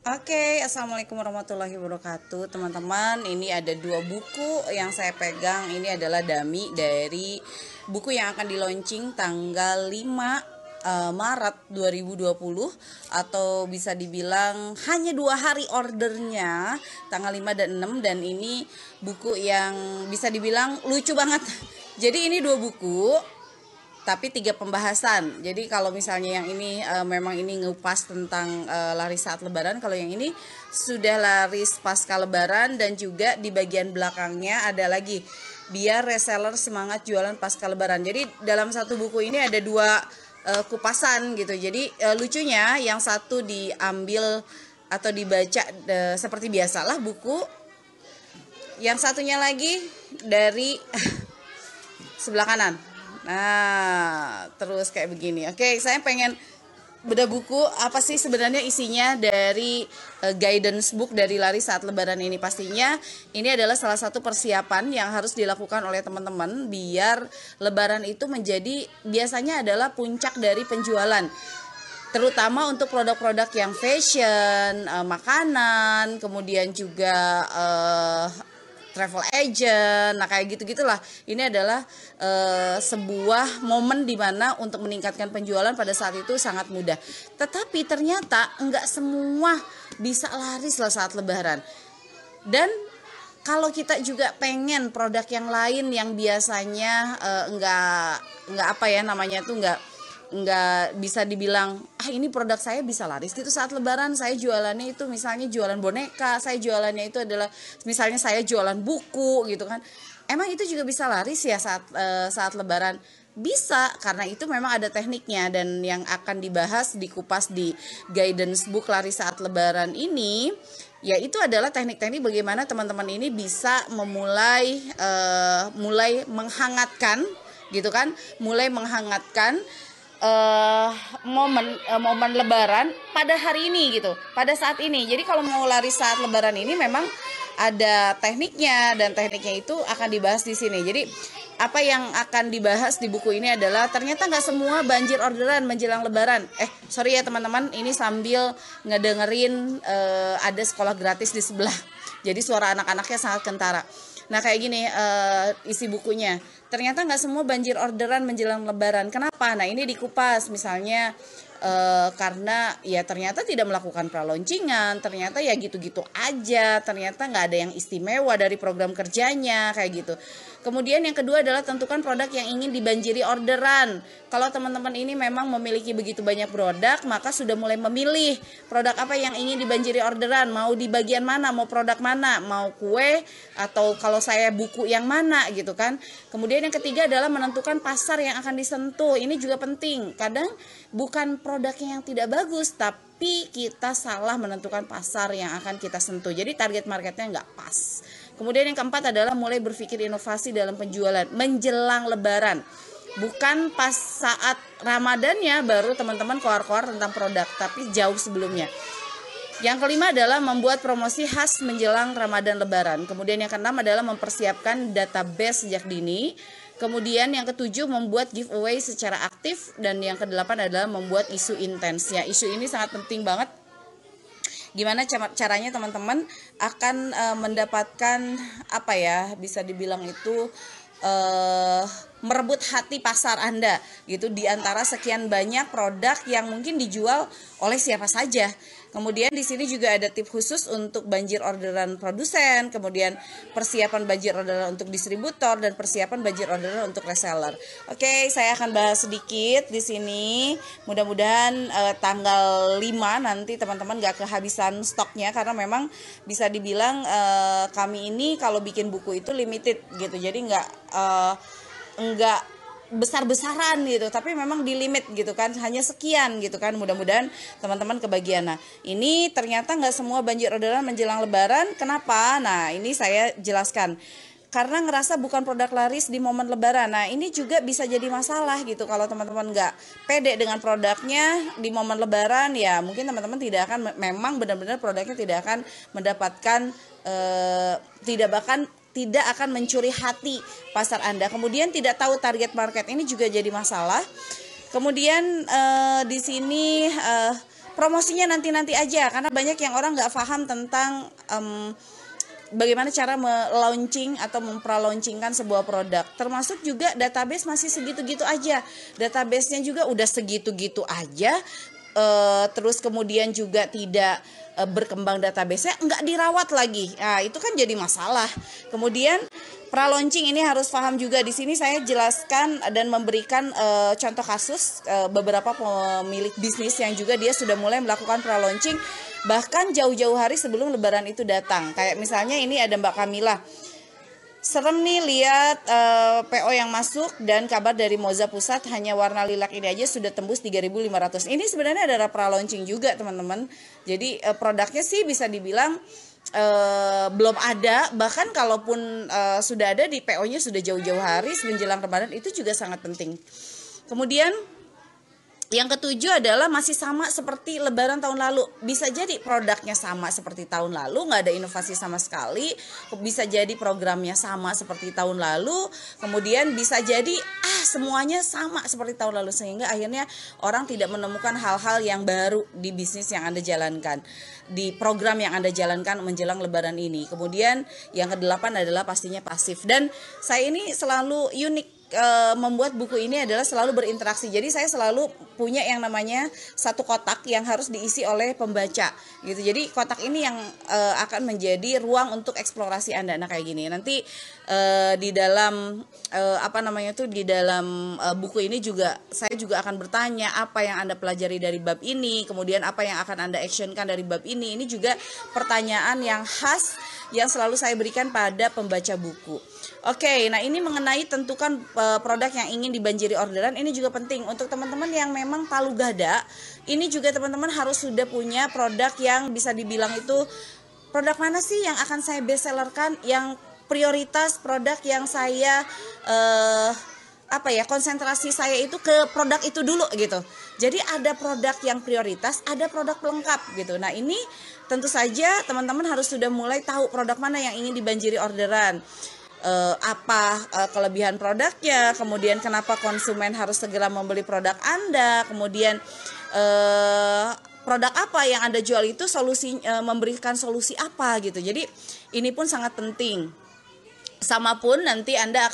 Oke, assalamualaikum warahmatullahi wabarakatuh, teman-teman. Ini ada dua buku yang saya pegang. Ini adalah dummy dari buku yang akan di-launching tanggal 5 Maret 2020, atau bisa dibilang hanya 2 hari ordernya, tanggal 5 dan 6. Dan ini buku yang bisa dibilang lucu banget. Jadi ini dua buku tapi 3 pembahasan. Jadi kalau misalnya yang ini memang ini ngupas tentang laris saat lebaran, kalau yang ini sudah laris pasca lebaran, dan juga di bagian belakangnya ada lagi biar reseller semangat jualan pasca lebaran. Jadi dalam satu buku ini ada 2 kupasan gitu. Jadi lucunya yang satu diambil atau dibaca seperti biasalah buku, yang satunya lagi dari sebelah kanan. Nah, terus kayak begini. Oke, saya pengen bedah buku apa sih sebenarnya isinya dari guidance book dari laris saat lebaran ini. Pastinya ini adalah salah satu persiapan yang harus dilakukan oleh teman-teman biar lebaran itu menjadi, biasanya adalah puncak dari penjualan, terutama untuk produk-produk yang fashion, makanan, kemudian juga travel agent. Nah, kayak gitu-gitulah. Ini adalah sebuah momen di mana untuk meningkatkan penjualan pada saat itu sangat mudah. Tetapi ternyata enggak semua bisa laris lah saat lebaran. Dan kalau kita juga pengen produk yang lain yang biasanya enggak apa ya namanya tuh enggak bisa dibilang ini produk saya bisa laris gitu saat lebaran. Saya jualannya itu misalnya jualan boneka, saya jualannya itu adalah misalnya saya jualan buku gitu kan. Emang itu juga bisa laris ya saat lebaran? Bisa, karena itu memang ada tekniknya, dan yang akan dibahas dikupas di guidance book laris saat lebaran ini yaitu adalah teknik-teknik bagaimana teman-teman ini bisa mulai menghangatkan gitu kan, mulai menghangatkan momen lebaran pada hari ini gitu, pada saat ini. Jadi kalau mau laris saat lebaran ini memang ada tekniknya, dan tekniknya itu akan dibahas di sini. Jadi apa yang akan dibahas di buku ini adalah ternyata nggak semua banjir orderan menjelang lebaran. Sorry ya teman-teman, ini sambil ngedengerin ada sekolah gratis di sebelah. Jadi suara anak-anaknya sangat kentara. Nah, kayak gini isi bukunya. Ternyata nggak semua banjir orderan menjelang lebaran. Kenapa? Nah, ini dikupas. Misalnya karena ya ternyata tidak melakukan praloncingan, ternyata ya gitu-gitu aja, ternyata nggak ada yang istimewa dari program kerjanya, kayak gitu. Kemudian yang kedua adalah tentukan produk yang ingin dibanjiri orderan. Kalau teman-teman ini memang memiliki begitu banyak produk, maka sudah mulai memilih produk apa yang ingin dibanjiri orderan, mau di bagian mana, mau produk mana, mau kue, atau kalau saya buku yang mana gitu kan. Kemudian yang ketiga adalah menentukan pasar yang akan disentuh. Ini juga penting. Kadang bukan produknya yang tidak bagus, tapi kita salah menentukan pasar yang akan kita sentuh. Jadi target marketnya nggak pas. Kemudian yang keempat adalah mulai berpikir inovasi dalam penjualan menjelang lebaran. Bukan pas saat Ramadannya baru teman-teman keluar-keluar tentang produk, tapi jauh sebelumnya. Yang kelima adalah membuat promosi khas menjelang Ramadan lebaran. Kemudian yang keenam adalah mempersiapkan database sejak dini. Kemudian yang ketujuh membuat giveaway secara aktif, dan yang kedelapan adalah membuat isu intensnya. Isu ini sangat penting banget. Gimana caranya teman-teman akan mendapatkan apa ya, bisa dibilang itu merebut hati pasar Anda gitu, di antara sekian banyak produk yang mungkin dijual oleh siapa saja. Kemudian di sini juga ada tips khusus untuk banjir orderan produsen, kemudian persiapan banjir orderan untuk distributor, dan persiapan banjir orderan untuk reseller. Oke, saya akan bahas sedikit di sini. Mudah-mudahan tanggal 5 nanti teman-teman gak kehabisan stoknya, karena memang bisa dibilang kami ini kalau bikin buku itu limited gitu. Jadi enggak besar-besaran gitu, tapi memang di limit gitu kan, hanya sekian gitu kan. Mudah-mudahan teman-teman kebagian. Nah, ini ternyata nggak semua banjir orderan menjelang lebaran. Kenapa? Nah, ini saya jelaskan. Karena ngerasa bukan produk laris di momen lebaran. Nah, ini juga bisa jadi masalah gitu. Kalau teman-teman nggak pede dengan produknya di momen lebaran, ya mungkin teman-teman tidak akan, memang benar-benar produknya tidak akan mendapatkan tidak akan mencuri hati pasar Anda. Kemudian tidak tahu target market, ini juga jadi masalah. Kemudian di sini promosinya nanti-nanti aja, karena banyak yang orang nggak paham tentang bagaimana cara launching atau mempra-launchingkan sebuah produk. Termasuk juga database masih segitu-gitu aja. Databasenya juga udah segitu-gitu aja. Terus kemudian juga tidak berkembang database-nya, nggak dirawat lagi. Nah, itu kan jadi masalah. Kemudian pra-launching ini harus paham juga. Di sini saya jelaskan dan memberikan contoh kasus beberapa pemilik bisnis yang juga dia sudah mulai melakukan pra-launching bahkan jauh-jauh hari sebelum lebaran itu datang. Kayak misalnya ini ada Mbak Kamila. Serem nih lihat PO yang masuk dan kabar dari Moza Pusat hanya warna lilac ini aja sudah tembus 3.500. Ini sebenarnya adalah pra-launching juga teman-teman. Jadi produknya sih bisa dibilang belum ada, bahkan kalaupun sudah ada di PO-nya sudah jauh-jauh hari menjelang Ramadan, itu juga sangat penting. Kemudian yang ketujuh adalah masih sama seperti lebaran tahun lalu. Bisa jadi produknya sama seperti tahun lalu, nggak ada inovasi sama sekali. Bisa jadi programnya sama seperti tahun lalu. Kemudian bisa jadi semuanya sama seperti tahun lalu, sehingga akhirnya orang tidak menemukan hal-hal yang baru di bisnis yang Anda jalankan, di program yang Anda jalankan menjelang lebaran ini. Kemudian yang kedelapan adalah pastinya pasif. Dan saya ini selalu unik membuat buku ini adalah selalu berinteraksi. Jadi saya selalu punya yang namanya satu kotak yang harus diisi oleh pembaca gitu. Jadi kotak ini yang akan menjadi ruang untuk eksplorasi Anda. Nah kayak gini. Nanti di dalam di dalam buku ini juga saya juga akan bertanya apa yang Anda pelajari dari bab ini, kemudian apa yang akan Anda actionkan dari bab ini. Ini juga pertanyaan yang khas yang selalu saya berikan pada pembaca buku. Oke, nah ini mengenai tentukan produk yang ingin dibanjiri orderan, ini juga penting untuk teman-teman yang memang palu gada. Ini juga teman-teman harus sudah punya produk yang bisa dibilang itu produk mana sih yang akan saya bestsellerkan, yang prioritas produk yang saya konsentrasi saya itu ke produk itu dulu gitu. Jadi ada produk yang prioritas, ada produk pelengkap gitu. Nah ini tentu saja teman-teman harus sudah mulai tahu produk mana yang ingin dibanjiri orderan. Kelebihan produknya, kemudian kenapa konsumen harus segera membeli produk Anda, kemudian produk apa yang Anda jual itu memberikan solusi apa gitu. Jadi ini pun sangat penting. Sama pun nanti Anda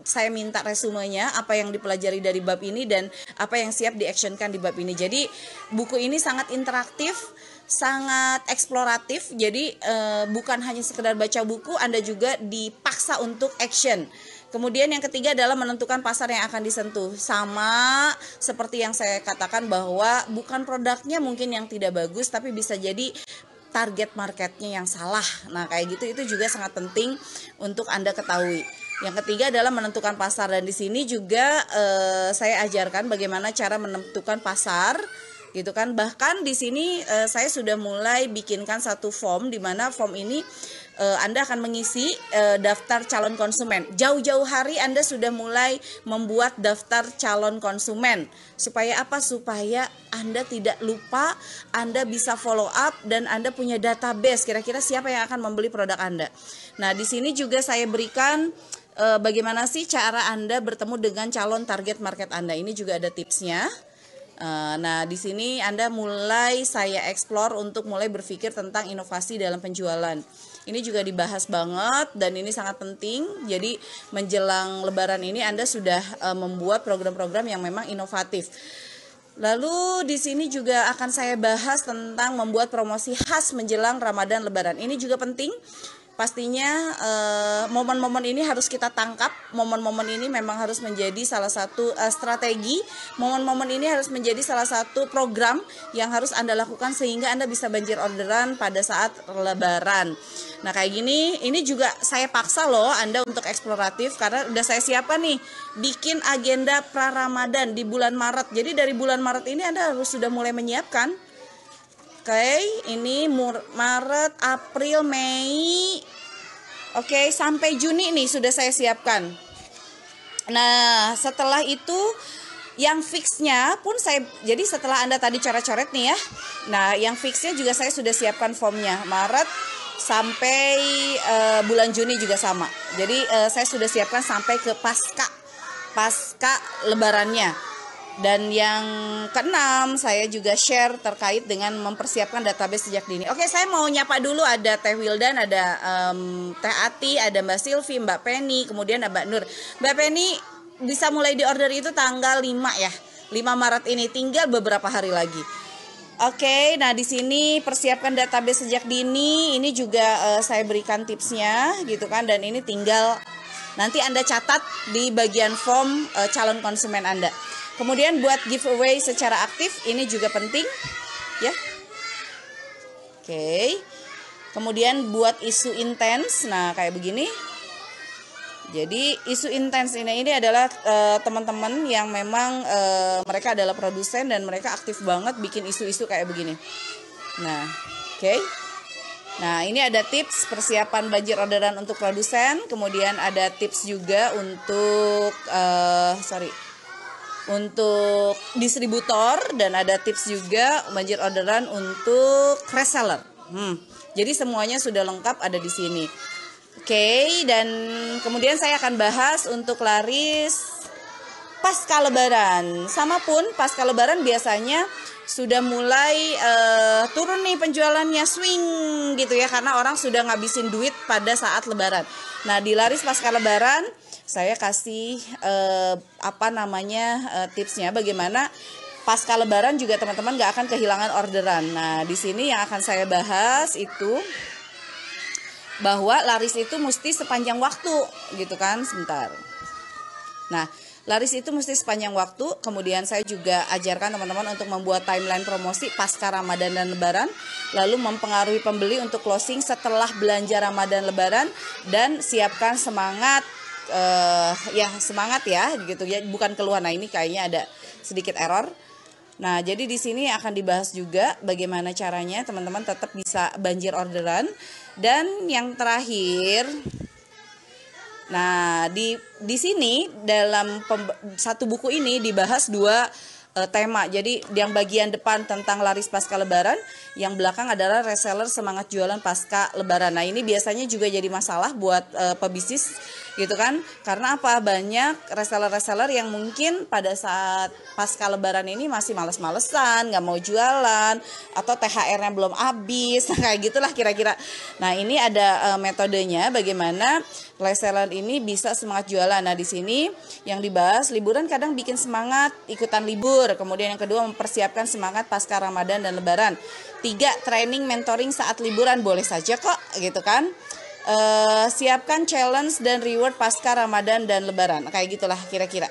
saya minta resumenya apa yang dipelajari dari bab ini dan apa yang siap diactionkan di bab ini. Jadi buku ini sangat interaktif, sangat eksploratif. Jadi bukan hanya sekedar baca buku, Anda juga dipaksa untuk action. Kemudian yang ketiga adalah menentukan pasar yang akan disentuh. Sama seperti yang saya katakan bahwa bukan produknya mungkin yang tidak bagus, tapi bisa jadi target marketnya yang salah. Nah kayak gitu itu juga sangat penting untuk Anda ketahui. Yang ketiga adalah menentukan pasar, dan di sini juga saya ajarkan bagaimana cara menentukan pasar gitu kan. Bahkan di sini saya sudah mulai bikinkan satu form, di mana form ini Anda akan mengisi daftar calon konsumen. Jauh-jauh hari Anda sudah mulai membuat daftar calon konsumen. Supaya apa? Supaya Anda tidak lupa, Anda bisa follow up, dan Anda punya database kira-kira siapa yang akan membeli produk Anda. Nah, di sini juga saya berikan bagaimana sih cara Anda bertemu dengan calon target market Anda. Ini juga ada tipsnya. Nah, di sini Anda saya explore untuk mulai berpikir tentang inovasi dalam penjualan. Ini juga dibahas banget dan ini sangat penting. Jadi menjelang lebaran ini Anda sudah membuat program-program yang memang inovatif. Lalu di sini juga akan saya bahas tentang membuat promosi khas menjelang Ramadan Lebaran. Ini juga penting. Pastinya momen-momen ini harus kita tangkap. Momen-momen ini memang harus menjadi salah satu strategi. Momen-momen ini harus menjadi salah satu program yang harus Anda lakukan sehingga Anda bisa banjir orderan pada saat Lebaran. Nah kayak gini, ini juga saya paksa loh Anda untuk eksploratif, karena udah saya siapkan nih bikin agenda pra-Ramadan di bulan Maret. Jadi dari bulan Maret ini Anda harus sudah mulai menyiapkan. Oke, ini Maret, April, Mei. Oke, sampai Juni nih sudah saya siapkan. Nah, setelah itu yang fixnya pun jadi setelah Anda tadi coret-coret nih ya. Nah, yang fixnya juga saya sudah siapkan formnya. Maret sampai bulan Juni juga sama. Jadi saya sudah siapkan sampai ke pasca lebarannya. Dan yang keenam, saya juga share terkait dengan mempersiapkan database sejak dini. Oke, saya mau nyapa dulu, ada Teh Wildan, ada Teh Ati, ada Mbak Silvi, Mbak Penny, kemudian ada Mbak Nur. Mbak Penny bisa mulai di order itu tanggal 5 ya. 5 Maret ini, tinggal beberapa hari lagi. Oke, nah di sini persiapkan database sejak dini. Ini juga saya berikan tipsnya gitu kan, dan ini tinggal nanti Anda catat di bagian form calon konsumen Anda. Kemudian buat giveaway secara aktif ini juga penting ya. Oke. Kemudian buat isu intens, nah kayak begini. Jadi isu intens ini adalah teman-teman yang memang mereka adalah produsen dan mereka aktif banget bikin isu-isu kayak begini. Nah, oke. Nah, ini ada tips persiapan banjir orderan untuk produsen. Kemudian ada tips juga untuk distributor, dan ada tips juga banjir orderan untuk reseller. Jadi semuanya sudah lengkap ada di sini. Oke, dan kemudian saya akan bahas untuk laris pasca lebaran. Sama pun pasca lebaran biasanya sudah mulai turun nih penjualannya, swing gitu ya, karena orang sudah ngabisin duit pada saat lebaran. Nah, di laris pasca lebaran saya kasih tipsnya bagaimana pasca lebaran juga teman-teman gak akan kehilangan orderan. Nah, di sini yang akan saya bahas itu bahwa laris itu mesti sepanjang waktu gitu kan, sebentar. Nah, laris itu mesti sepanjang waktu. Kemudian saya juga ajarkan teman-teman untuk membuat timeline promosi pasca Ramadan dan Lebaran, lalu mempengaruhi pembeli untuk closing setelah belanja Ramadan Lebaran, dan siapkan semangat semangat ya gitu ya, bukan keluhan. Nah, ini kayaknya ada sedikit error. Nah, jadi di sini akan dibahas juga bagaimana caranya teman-teman tetap bisa banjir orderan. Dan yang terakhir, nah di sini dalam satu buku ini dibahas dua tema. Jadi yang bagian depan tentang laris pasca lebaran, yang belakang adalah reseller semangat jualan pasca lebaran. Nah, ini biasanya juga jadi masalah buat pebisnis gitu kan, karena apa, banyak reseller-reseller yang mungkin pada saat pasca lebaran ini masih males-malesan, nggak mau jualan, atau THR-nya belum habis, kayak gitulah kira-kira. Nah, ini ada metodenya bagaimana reseller ini bisa semangat jualan. Nah, di sini yang dibahas, liburan kadang bikin semangat ikutan libur. Kemudian yang kedua, mempersiapkan semangat pasca Ramadan dan Lebaran. 3, training mentoring saat liburan, boleh saja kok gitu kan. Siapkan challenge dan reward pasca Ramadan dan Lebaran, kayak gitulah kira-kira.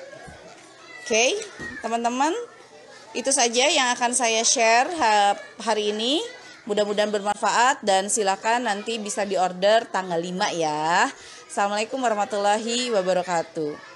Oke, teman-teman, itu saja yang akan saya share hari ini. Mudah-mudahan bermanfaat, dan silakan nanti bisa diorder tanggal 5 ya. Assalamualaikum warahmatullahi wabarakatuh.